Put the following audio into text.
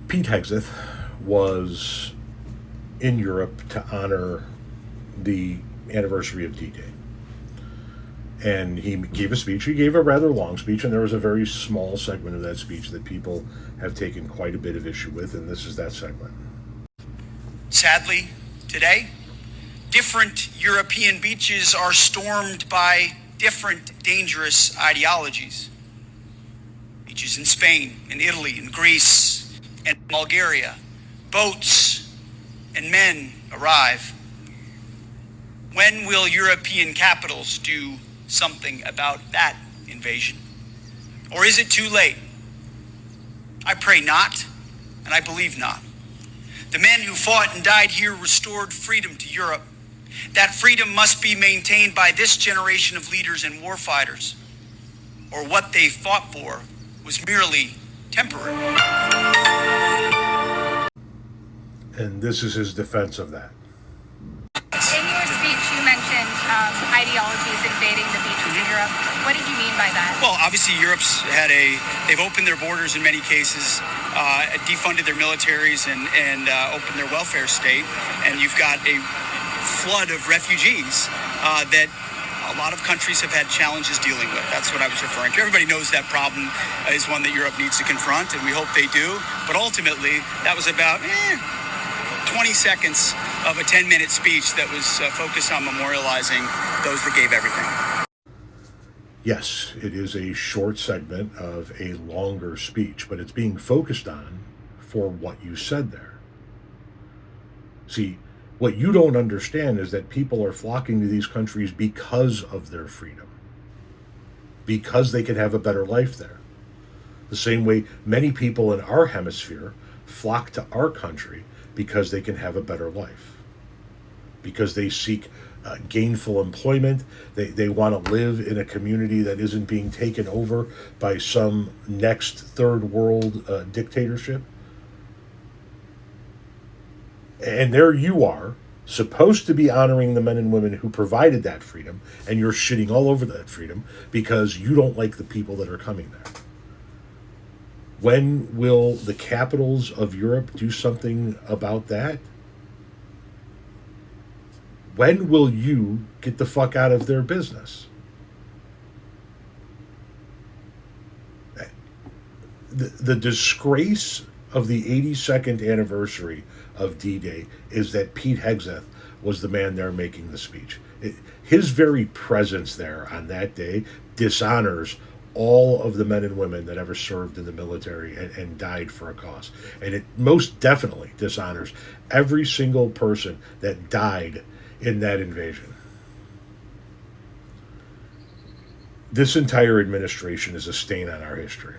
Pete Hegseth was in Europe to honor the anniversary of D-Day. And he gave a speech. He gave a rather long speech, and there was a very small segment of that speech that people have taken quite a bit of issue with, and this is that segment. Sadly, today, different European beaches are stormed by different dangerous ideologies. Beaches in Spain, in Italy, in Greece, and Bulgaria, boats and men arrive. When will European capitals do something about that invasion? Or is it too late? I pray not, and I believe not. The men who fought and died here restored freedom to Europe. That freedom must be maintained by this generation of leaders and warfighters, or what they fought for was merely temporary. And this is his defense of that. In your speech, you mentioned ideologies invading the beaches in Europe. What did you mean by that? Well, obviously, they've opened their borders in many cases, defunded their militaries, and opened their welfare state. And you've got a flood of refugees that a lot of countries have had challenges dealing with. That's what I was referring to. Everybody knows that problem is one that Europe needs to confront, and we hope they do. But ultimately, that was about 20 seconds of a 10-minute speech that was focused on memorializing those that gave everything. Yes, it is a short segment of a longer speech, but it's being focused on for what you said there. See, what you don't understand is that people are flocking to these countries because of their freedom, because they can have a better life there. The same way many people in our hemisphere flock to our country because they can have a better life, because they seek gainful employment. They want to live in a community that isn't being taken over by some next third world dictatorship. And there you are, supposed to be honoring the men and women who provided that freedom, and you're shitting all over that freedom because you don't like the people that are coming there. When will the capitals of Europe do something about that? When will you get the fuck out of their business? The disgrace of the 82nd anniversary of D-Day is that Pete Hegseth was the man there making the speech. His very presence there on that day dishonors all of the men and women that ever served in the military and died for a cause. And it most definitely dishonors every single person that died in that invasion. This entire administration is a stain on our history.